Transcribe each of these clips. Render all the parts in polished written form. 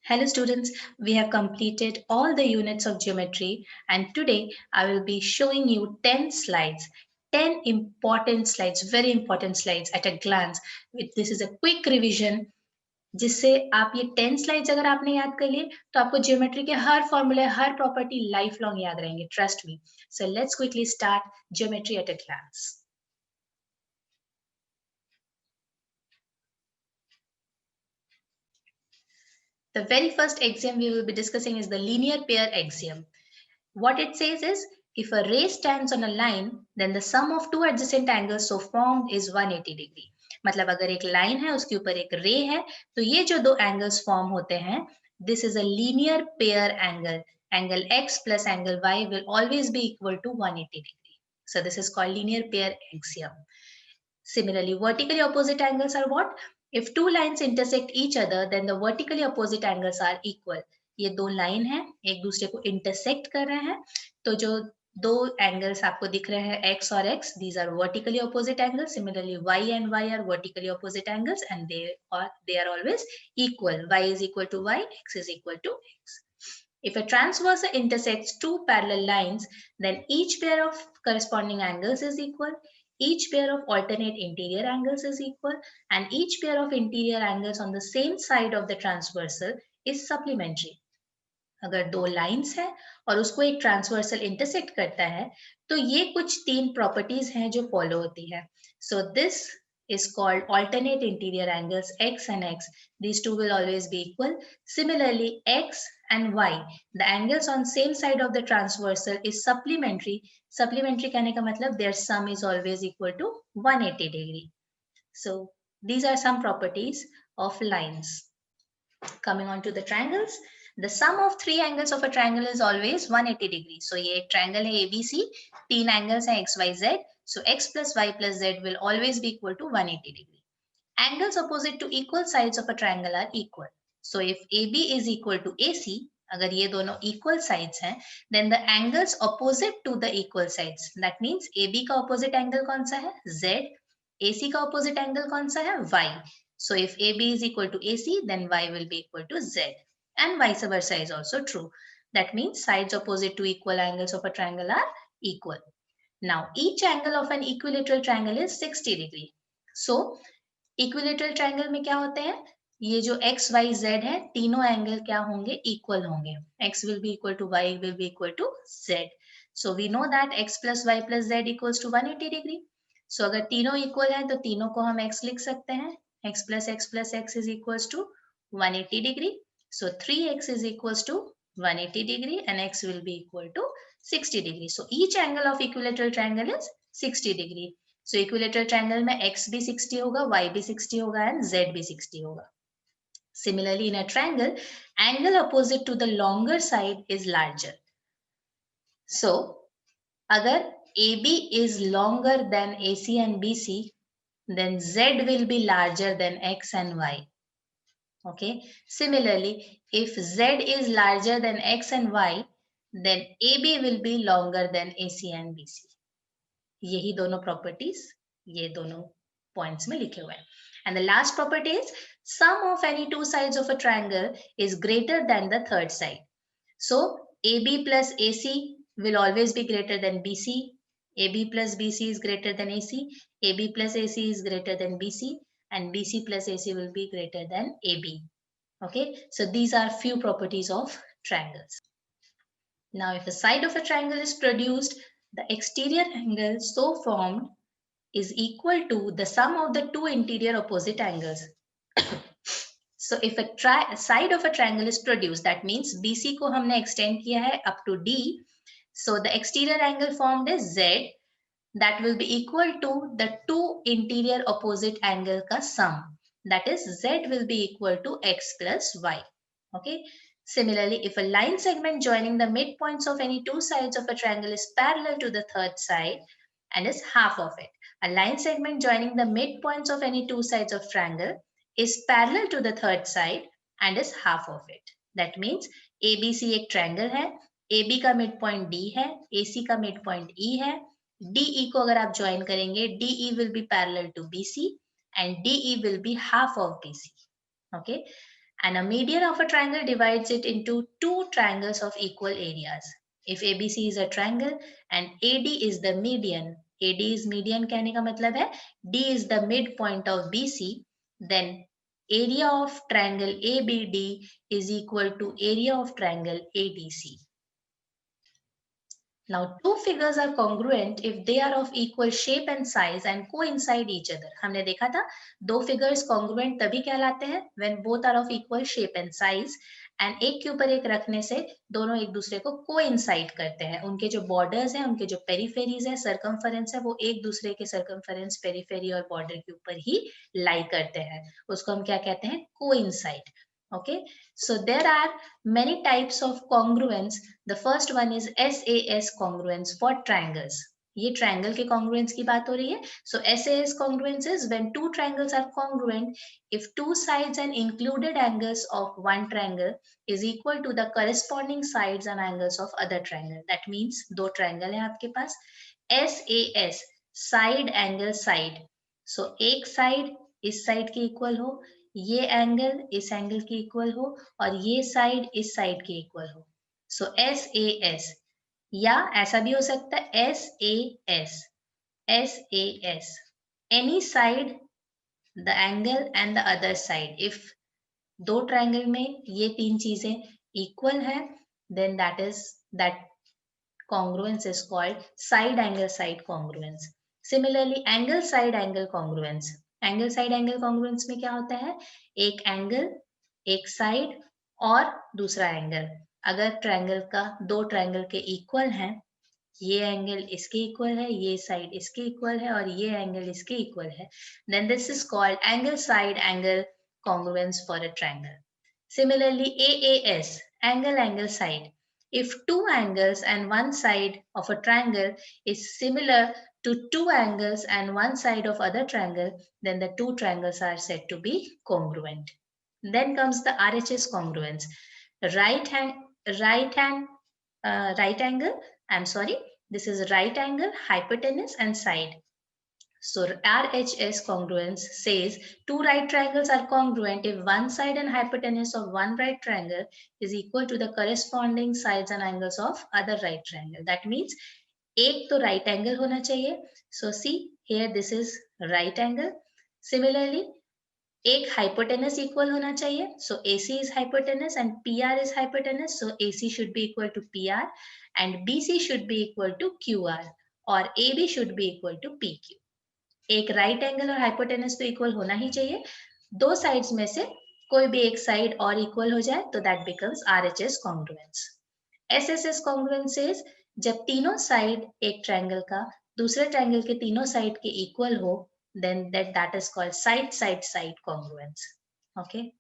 Hello students, we have completed all the units of geometry and today I will be showing you 10 slides, 10 important slides, very important slides at a glance. This is a quick revision जिससे आप ये 10 slides अगर आपने याद कर लिए तो आपको ज्योमेट्री के हर फॉर्मूले हर प्रॉपर्टी लाइफ लॉन्ग याद रहेंगे, trust me. So let's quickly start geometry at a glance. The very first axiom we will be discussing is the linear pair axiom. What it says is, if a ray stands on a line, then the sum of two adjacent angles so formed is 180 degree. मतलब अगर एक line है उसके ऊपर एक रे है तो ये जो दो एंगल्स फॉर्म होते हैं, this is a linear pair angle. Angle x plus angle y will always be equal to 180 degree. So this is called linear pair axiom. Similarly, vertically opposite angles are what? If two lines intersect each other, then the vertically opposite angles are equal. ये दो line है, एक दूसरे को intersect कर रहे हैं, तो जो दो एंगल्स आपको दिख रहे हैं x और x, these are vertically opposite angles. Similarly, y and y are vertically opposite angles and they are always equal. Y is equal to y, x is equal to x. If a transversal intersects two parallel lines, then each pair of corresponding angles is equal. Each pair of alternate interior angles is equal and each pair of interior angles on the same side of the transversal is supplementary. अगर दो lines है और उसको एक transversal intersect करता है तो ये कुछ तीन प्रॉपर्टीज हैं जो फॉलो होती है. So this is called alternate interior angles x and x. These two will always be equal. Similarly, x and y, the angles on same side of the transversal is supplementary. Supplementary कहने का मतलब their sum is always equal to 180 degree. So these are some properties of lines. Coming on to the triangles, the sum of three angles of a triangle is always 180 degree. So ये एक triangle है ABC, तीन angles हैं x, y, z. So x plus y plus z will always be equal to 180 degree. Angles opposite to equal sides of a triangle are equal. So if AB is equal to AC, अगर ये दोनों equal sides हैं, then the angles opposite to the equal sides. That means AB का opposite angle कौन सा है? Z. AC का opposite angle कौन सा है? Y. So if AB is equal to AC, then Y will be equal to Z. And vice versa is also true. That means sides opposite to equal angles of a triangle are equal. Now, each angle of an equilateral triangle is 60 degree. So, equilateral triangle में क्या होते हैं? ये जो x, y, z है, तीनों angle क्या होंगे? इक्वल होंगे. x will be equal to y will be equal to z. So we know that x plus y plus z equals to 180 degree. So अगर तीनों इक्वल है तो तीनों को हम x लिख सकते हैं. x plus x is equals to 180 degree. So 3x is equals to 180 degree and x will be equal to 60 degree. So each angle of equilateral triangle is 60 degree. So equilateral triangle में x भी 60 होगा, y भी 60 होगा and z भी 60 होगा. Similarly, in a triangle, angle opposite to the longer side is larger. So, अगर AB is longer than AC and BC, then Z will be larger than X and Y. Okay. Similarly, if Z is larger than X and Y, then AB will be longer than AC and BC. यही दोनों properties, ये दोनों points में लिखे हुए हैं. And the last property is sum of any two sides of a triangle is greater than the third side. So AB plus AC will always be greater than BC. AB plus BC is greater than AC. AB plus AC is greater than BC. And BC plus AC will be greater than AB. Okay, so these are few properties of triangles. Now, if a side of a triangle is produced, the exterior angle so formed is equal to the sum of the two interior opposite angles. So if a side of a triangle is produced, that means BC को हमने extend किया है up to D. So the exterior angle formed is Z. That will be equal to the two interior opposite angle का sum. That is Z will be equal to X plus Y. Okay. Similarly, if a line segment joining the midpoints of any two sides of a triangle is parallel to the third side and is half of it. A line segment joining the midpoints of any two sides of triangle is parallel to the third side and is half of it. That means ABC एक triangle है, AB का midpoint D है, AC का midpoint E है. DE को अगर आप join करेंगे, DE will be parallel to BC and DE will be half of BC. Okay. and a median of a triangle divides it into two triangles of equal areas. If ABC is a triangle and AD is the median, AD is median कहने का मतलब है D is the midpoint of BC, then area of triangle ABD is equal to area of triangle ADC. Now, two figures are congruent if they are of equal shape and size and coincide each other. हमने देखा था दो figures congruent तभी कहलाते हैं when both are of equal shape and size and एक के ऊपर एक रखने से दोनों एक दूसरे को coincide करते हैं. उनके जो borders हैं, उनके जो peripheries हैं, circumference है, वो एक दूसरे के circumference, periphery और border के ऊपर ही lie करते हैं. उसको हम क्या कहते हैं? Coincide. Okay, so there are many types of congruence. The first one is SAS congruence for triangles. ये triangle के congruence की बात हो रही है. So SAS congruence is when two triangles are congruent if two sides and included angles of one triangle is equal to the corresponding sides and angles of other triangle. That means दो triangle है आपके पास. SAS side angle side. So एक side इस side के equal हो, ये angle इस angle के इक्वल हो और ये साइड इस साइड के इक्वल हो. सो SAS या ऐसा भी हो सकता है SAS any side the angle and the other side. If दो ट्रायंगल में ये तीन चीजें इक्वल है then that congruence is called side angle side congruence. Similarly, angle side angle congruence. Angle side angle congruence में क्या होता है? एक एंगल एक साइड और दूसरा एंगल. अगर ट्रायंगल का दो ट्रायंगल के इक्वल हैं, ये एंगल इसके इक्वल है, ये साइड इसके इक्वल है और ये एंगल इसके इक्वल है, then this is called angle side angle congruence for a triangle. Similarly, AAS angle angle side. If two angles and one side of a triangle is similar to two angles and one side of other triangle, then the two triangles are said to be congruent. Then comes the RHS congruence. Right angle, this is right angle, hypotenuse and side. So RHS congruence says two right triangles are congruent if one side and hypotenuse of one right triangle is equal to the corresponding sides and angles of other right triangle. That means एक तो right angle होना चाहिए. So see here this is right angle. Similarly, एक hypotenuse equal होना चाहिए. So AC is hypotenuse and PR is hypotenuse. So AC should be equal to PR and BC should be equal to QR or AB should be equal to PQ. एक right angle और hypotenuse तो equal होना ही चाहिए. दो sides में से कोई भी एक साइड और इक्वल हो जाए तो that becomes RHS congruence. SSS congruence is जब तीनों साइड एक ट्रायंगल का दूसरे ट्रायंगल के तीनों साइड के इक्वल हो, then that is called side side side congruence. Okay,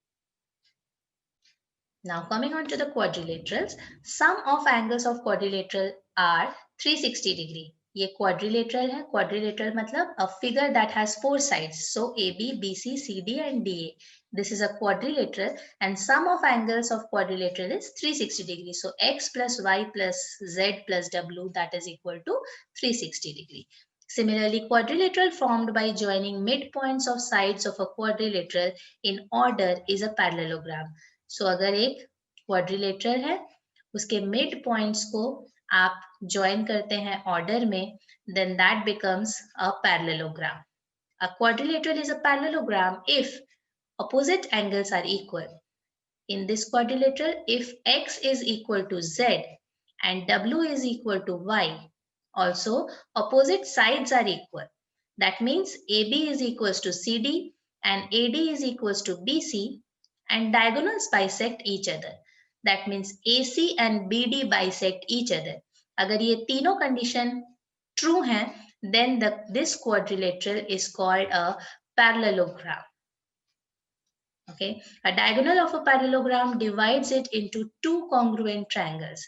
now coming on to the quadrilaterals. Sum of angles of quadrilateral are 360 degree. ये quadrilateral है. Quadrilateral मतलब a figure that has four sides. So AB, BC, CD and DA. This is a quadrilateral and sum of angles of quadrilateral is 360 degree. So X plus Y plus Z plus W, that is equal to 360 degree. Similarly, quadrilateral formed by joining midpoints of sides of a quadrilateral in order is a parallelogram. So अगर एक quadrilateral है, उसके mid points को आप join करते हैं order में, then that becomes a parallelogram. A quadrilateral is a parallelogram if opposite angles are equal. In this quadrilateral, if X is equal to Z and W is equal to Y, also opposite sides are equal. That means AB is equals to CD and AD is equals to BC and diagonals bisect each other. That means AC and BD bisect each other. अगर ये तीनों condition true हैं, then this quadrilateral is called a parallelogram. Okay, a diagonal of a parallelogram divides it into two congruent triangles.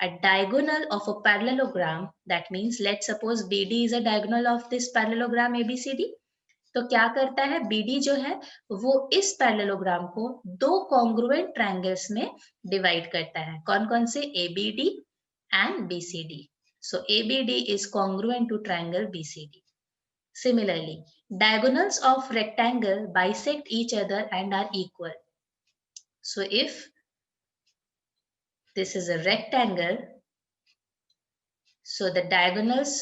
A diagonal of a parallelogram, that means let's suppose BD is a diagonal of this parallelogram ABCD. तो क्या करता है, BD जो है वो इस parallelogram को दो कॉन्ग्रुएंट ट्रायंगल्स में डिवाइड करता है. कौन कौन से? ABD and BCD. So ABD is congruent to triangle BCD. Similarly, diagonals of rectangle bisect each other and are equal. So if this is a rectangle, so the diagonals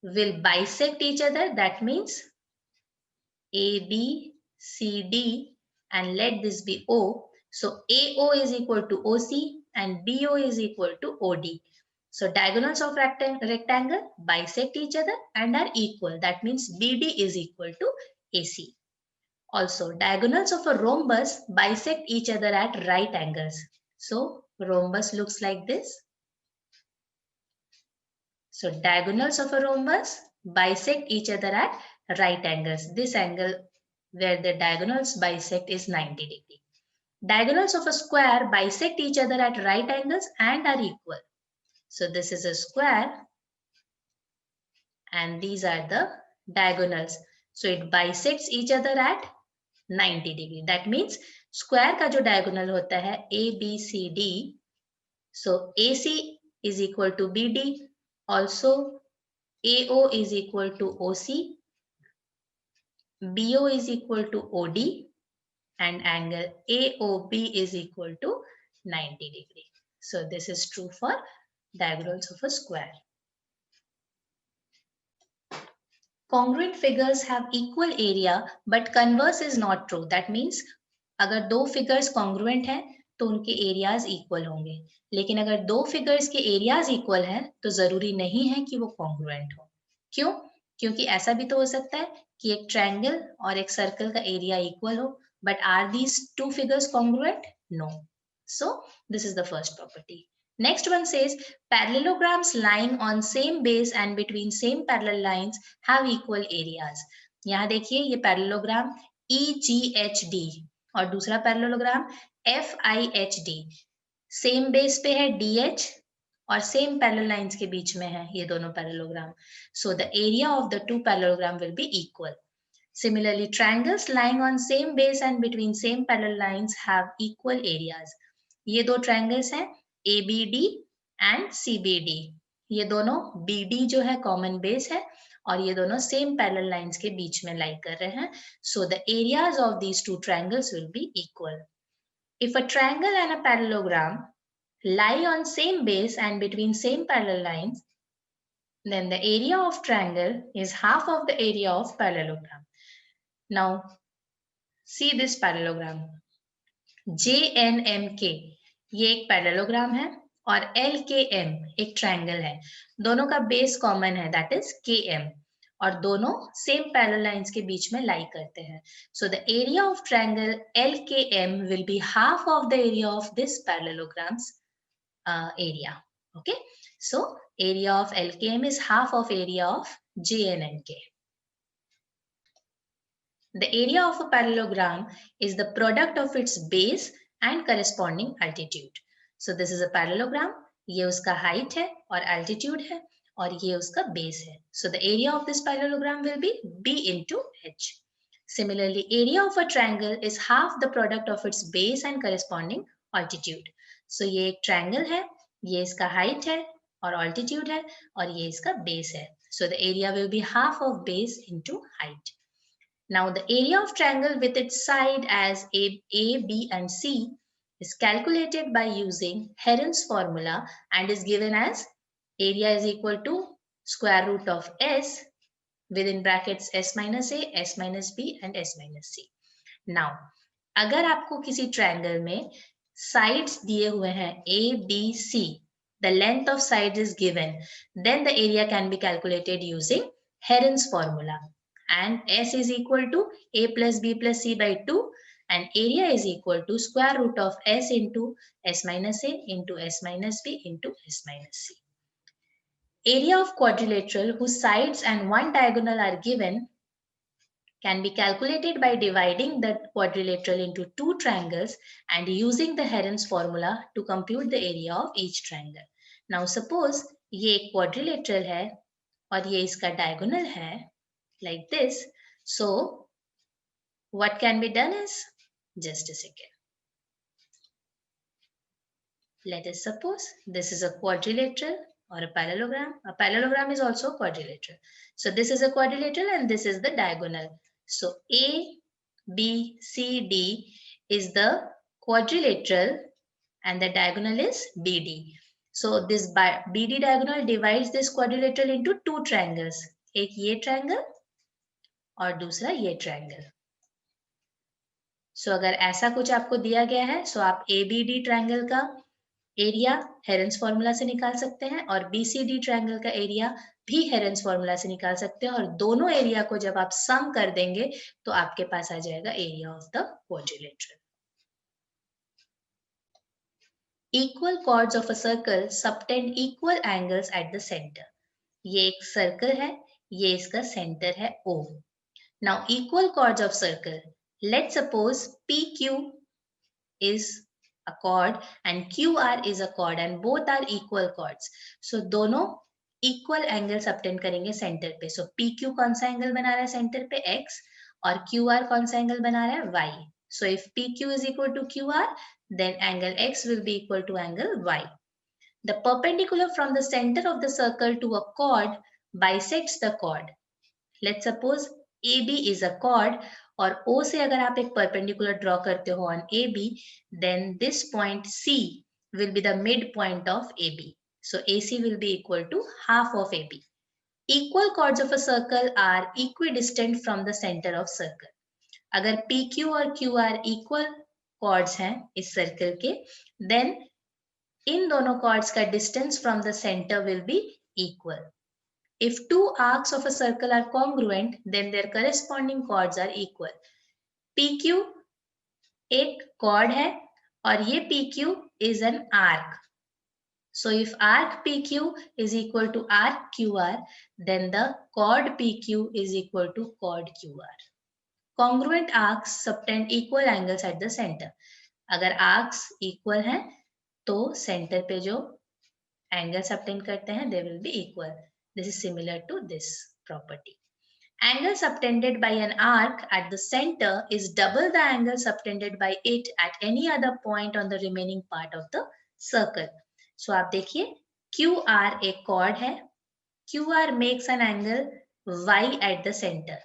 will bisect each other. That means A, B, C, D, and let this be O. So AO is equal to OC and BO is equal to OD. So diagonals of rectangle bisect each other and are equal. That means BD is equal to AC. Also, diagonals of a rhombus bisect each other at right angles. So rhombus looks like this. So diagonals of a rhombus bisect each other at right angles. This angle where the diagonals bisect is 90 degree. Diagonals of a square bisect each other at right angles and are equal. So this is a square and these are the diagonals. So it bisects each other at 90 degree. That means square का जो diagonal होता है ABCD. So AC is equal to BD. Also AO is equal to OC. BO is equal to OD and angle AOB is equal to 90 degree. So this is true for diagonals of a square. Congruent figures have equal area but converse is not true. That means अगर दो figures congruent हैं तो उनके areas equal होंगे. लेकिन अगर दो figures के areas equal हैं तो जरूरी नहीं है कि वो congruent हो. क्यों? क्योंकि ऐसा भी तो हो सकता है कि एक triangle और एक circle का area equal हो. But are these two figures congruent? No. So this is the first property. Next one says parallelograms lying on same base and between same parallel lines have equal areas. यहाँ देखिए ये parallelogram EGHD और दूसरा parallelogram FIHD. Same base पे है DH और same parallel lines के बीच में है ये दोनों parallelogram. So the area of the two parallelogram will be equal. Similarly, triangles lying on same base and between same parallel lines have equal areas. ये दो triangles हैं ABD and CBD. ये दोनों BD जो है common base है और ये दोनों same parallel lines के बीच में lie कर रहे हैं. So the areas of these two triangles will be equal. If a triangle and a parallelogram lie on same base and between same parallel lines, then the area of triangle is half of the area of parallelogram. Now, see this parallelogram. JNMK ये एक parallelogram है और LKM एक triangle है. दोनों का base common है that is KM और दोनों सेम पैरेलल लाइंस के बीच में लाई करते हैं. So the area of triangle LKM will be half of the area of this parallelograms area. Okay, so area of LKM is half of area of JNMK. The area of a parallelogram is the product of its base and corresponding altitude. So this is a parallelogram. ये उसका height है और altitude है और ये उसका base है. So the area of this parallelogram will be B into H. Similarly, area of a triangle is half the product of its base and corresponding altitude. So ये एक triangle है, ये इसका height है और altitude है और ये इसका base है. So the area will be half of base into height. Now the area of triangle with its side as A, B and C is calculated by using Heron's formula and is given as area is equal to square root of S within brackets S minus A, S minus B and S minus C. Now, अगर आपको किसी triangle में sides दिए हुए हैं A, B, C, the length of sides is given, then the area can be calculated using Heron's formula. And S is equal to A plus B plus C by 2 and area is equal to square root of S into S minus A into S minus B into S minus C. Area of quadrilateral whose sides and one diagonal are given can be calculated by dividing the quadrilateral into two triangles and using the Heron's formula to compute the area of each triangle. Now suppose ये एक quadrilateral है और ये इसका diagonal है like this. So what can be done is, just a second. Let us suppose this is a quadrilateral or a parallelogram. A parallelogram is also quadrilateral. So this is a quadrilateral and this is the diagonal. So A, B, C, D is the quadrilateral and the diagonal is BD. So this BD diagonal divides this quadrilateral into two triangles. एक ये triangle और दूसरा ये triangle. So अगर ऐसा कुछ आपको दिया गया है, so आप ABD triangle का एरिया हेरेंस फॉर्मूला से निकाल सकते हैं और BCD ट्रायंगल का एरिया भी हेरेंस फॉर्मूला से निकाल सकते हैं और दोनों एरिया को जब आप सम कर देंगे तो आपके पास आ जाएगा area of the quadrilateral. Equal chords of a circle subtend equal angles at the center. ये एक सर्कल है, ये इसका सेंटर है O. Now equal chords of circle. Let's suppose PQ is a chord and QR is a chord and both are equal chords. So दोनों equal angle subtend करेंगे centre पे. So PQ कौन सा angle बना रहा है centre पे X और QR कौन सा एंगल बना रहा है Y. So if PQ is equal to QR, then angle X will be equal to angle Y. The perpendicular from the center of the circle to a chord bisects the chord. Let's suppose AB is a chord और O से अगर आप एक perpendicular draw करते हो on AB, then this point C will be the midpoint of AB. So AC will be equal to half of AB. Equal chords of a circle are equidistant from the center of circle. अगर PQ और QR equal chords हैं इस circle के, then इन दोनों chords का distance from the center will be equal. If two arcs of a circle are congruent, then their corresponding chords are equal. PQ एक chord है और ये PQ is an arc. So if arc PQ is equal to arc QR, then the chord PQ is equal to chord QR. Congruent arcs subtend equal angles at the center. अगर arcs equal हैं, तो center पे जो angle subtend करते हैं, they will be equal. This is similar to this property. Angle subtended by an arc at the center is double the angle subtended by it at any other point on the remaining part of the circle. So आप देखिए QR एक chord है. QR makes an angle Y at the center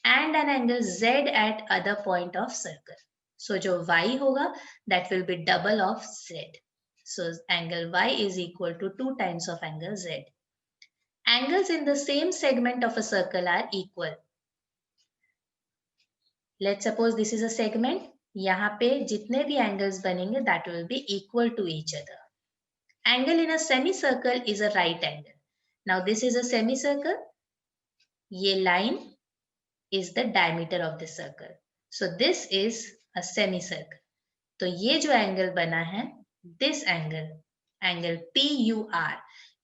and an angle Z at other point of circle. So जो Y होगा that will be double of Z. So angle Y is equal to 2 times of angle Z. Angles in the same segment of a circle are equal. Let's suppose this is a segment. यहाँ पे जितने भी angles बनेंगे that will be equal to each other. Angle in a semicircle is a right angle. Now this is a semicircle. ये line is the diameter of the circle. So this is a semicircle. तो ये जो angle बना है, this angle PUR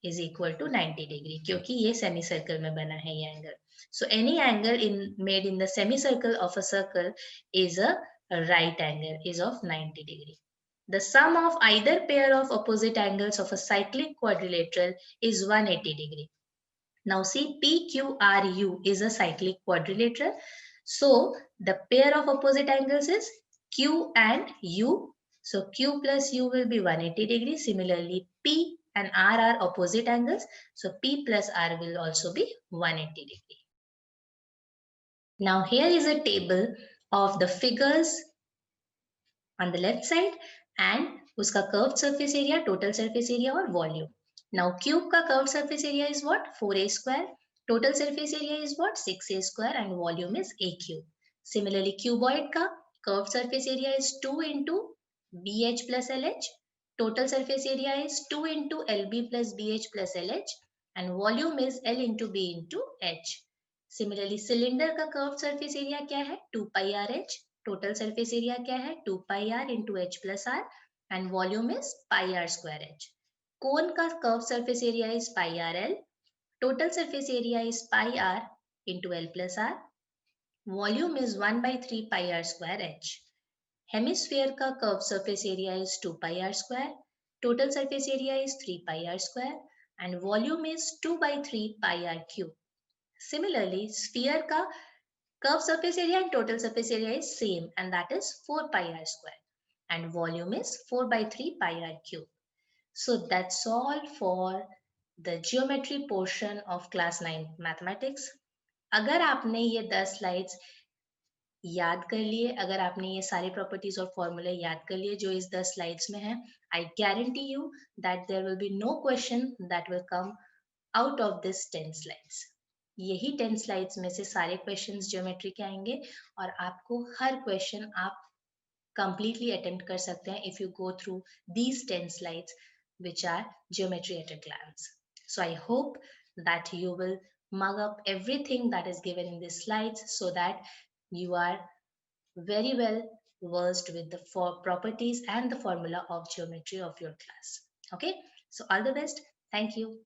is equal to 90 degree क्योंकि ये semicircle में बना है ये angle. So any angle made in the semicircle of a circle is a right angle, is of 90 degree. The sum of either pair of opposite angles of a cyclic quadrilateral is 180 degree. Now see PQRU is a cyclic quadrilateral. So the pair of opposite angles is Q and U. So Q plus U will be 180 degree. Similarly, P and R are opposite angles. So P plus R will also be 180 degree. Now here is a table of the figures on the left side and उसका curved surface area, total surface area और volume. Now cube का curved surface area is what? 4a square. Total surface area is what? 6a square and volume is a cube. Similarly cuboid का curved surface area is 2 into BH plus LH. Total surface area is 2 into LB plus BH plus LH and volume is L into B into H. Similarly cylinder का curved surface area क्या है? 2 pi RH. Total surface area क्या है? 2 pi R into H plus R and volume is pi R square H. Cone का curved surface area is pi RL. Total surface area is pi R into L plus R. Volume is 1 by 3 pi R square H. Hemisphere का curved surface area is 2 pi R square. Total surface area is 3 pi R square and volume is 2 by 3 pi R cube. Similarly, sphere का curved surface area and total surface area is same and that is 4 pi R square and volume is 4 by 3 pi R cube. So that's all for the geometry portion of class 9 mathematics. अगर आपने ये 10 slides याद कर लिए, अगर आपने ये सारे प्रॉपर्टीज और फॉर्मूले याद कर लिए जो इस 10 स्लाइड्स में है, I guarantee you that there will be no question that will come out of this 10 slides. यही 10 स्लाइड्स में से सारे क्वेश्चंस ज्योमेट्री के आएंगे और आपको हर क्वेश्चन आप completely attempt कर सकते हैं if you go through these 10 slides which are geometry at a glance. So I hope that you will mug up everything that is given in these slides so that you are very well versed with the properties and the formula of geometry of your class. Okay, so all the best. Thank you.